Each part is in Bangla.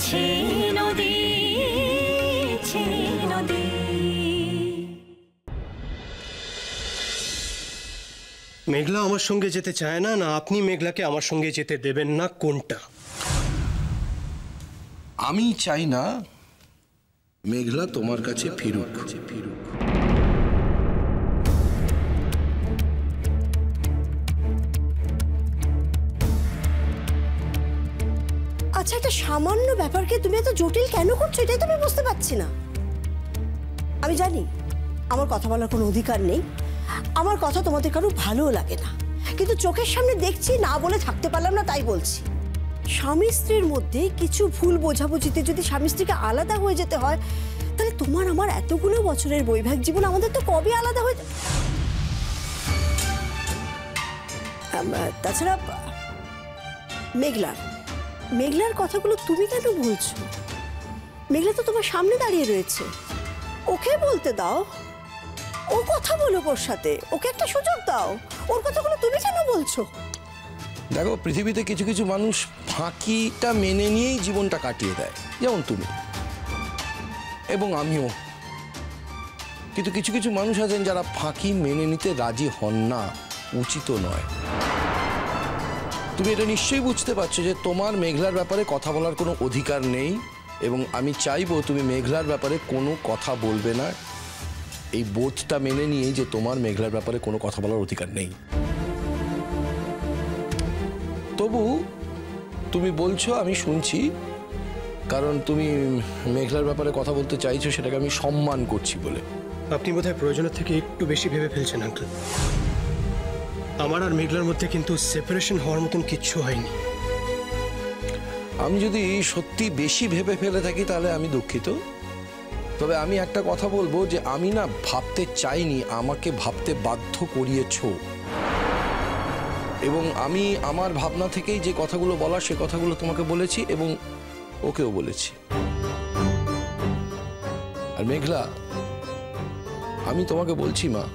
বইছে নদী, নদী। মেঘলা আমার সঙ্গে যেতে চায় না, না আপনি মেঘলাকে আমার সঙ্গে যেতে দেবেন না, কোনটা? আমি চাই না মেঘলা তোমার কাছে ফিরুক। আচ্ছা, একটা সামান্য ব্যাপারকে তুমি এত জটিল কেন করছো, এটাই তো আমি বুঝতে পারছি না। আমি জানি আমার কথা বলার কোনো অধিকার নেই, আমার কথা তোমাদের কারো ভালোও লাগে না, কিন্তু চোখের সামনে দেখছি, না বলে থাকতে পারলাম না, তাই বলছি। স্বামী স্ত্রীর মধ্যে কিছু ভুল বোঝাবুঝিতে যদি স্বামী স্ত্রীকে আলাদা হয়ে যেতে হয়, তাহলে তোমার আমার এতগুলো বছরের বৈবাহিক জীবন আমাদের তো কবে আলাদা হয়ে। তাছাড়া মেঘলার কথাগুলো তুমি কেন বলছো? মেঘলা তো তোমার সামনে দাঁড়িয়ে রয়েছে, ওকে বলতে দাও, ও কথা বলো ওর সাথে, ওকে একটা সুযোগ দাও। ওর কথাগুলো তুমি কেন বলছো? দেখো, পৃথিবীতে কিছু কিছু মানুষ ফাঁকিটা মেনে নিয়েই জীবনটা কাটিয়ে দেয়, যেমন তুমি এবং আমিও। কিন্তু কিছু কিছু মানুষ আছেন যারা ফাঁকি মেনে নিতে রাজি হন না, উচিত নয়। তুমি এটা নিশ্চয়ই বুঝতে পারছো যে তোমার মেঘলার ব্যাপারে কথা বলার কোনো অধিকার নেই, এবং আমি চাইবো তুমি মেঘলার ব্যাপারে কোনো কথা বলবে না, এই বোধটা মেনে নিয়েই যে তোমার মেঘলার ব্যাপারে কোনো কথা বলার অধিকার নেই। তবু তুমি বলছো, আমি শুনছি, কারণ তুমি মেঘলার ব্যাপারে কথা বলতে চাইছো, সেটাকে আমি সম্মান করছি বলে। আপনি বোধহয় প্রয়োজনের থেকে একটু বেশি ভেবে ফেলছেন আঙ্কেল। আমার আর মেঘলার মধ্যে কিন্তু সেপারেশন হওয়ার মতন কিচ্ছু হয়নি। আমি যদি সত্যি বেশি ভেবে ফেলে থাকি তাহলে আমি দুঃখিত। তবে আমি একটা কথা বলবো যে আমি না ভাবতে চাইনি, আমাকে ভাবতে বাধ্য করিয়েছো, এবং আমি আমার ভাবনা থেকেই যে কথাগুলো বলা সে কথাগুলো তোমাকে বলেছি এবং ওকেও বলেছি। আর মেঘলা, আমি তোমাকে বলছি মা,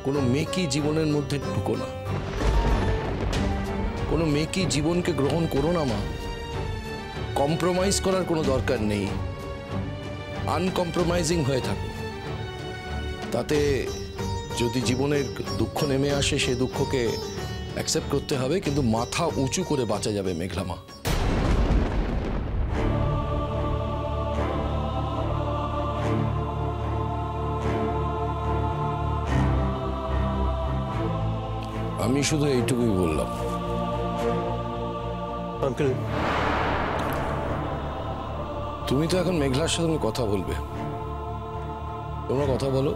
কোনো মেয়েকে জীবনের মধ্যে ঢুকো না, কোনো মেয়েকে জীবনকে গ্রহণ করো না মা। কম্প্রোমাইজ করার কোনো দরকার নেই, আনকম্প্রোমাইজিং হয়ে থাকো। তাতে যদি জীবনের দুঃখ নেমে আসে, সে দুঃখকে অ্যাকসেপ্ট করতে হবে, কিন্তু মাথা উঁচু করে বাঁচা যাবে মেঘলা মা। আমি শুধু এইটুকুই বললাম। আঙ্কেল, তুমি তো এখন মেঘলার সাথে কথা বলবে, তোমরা কথা বলো।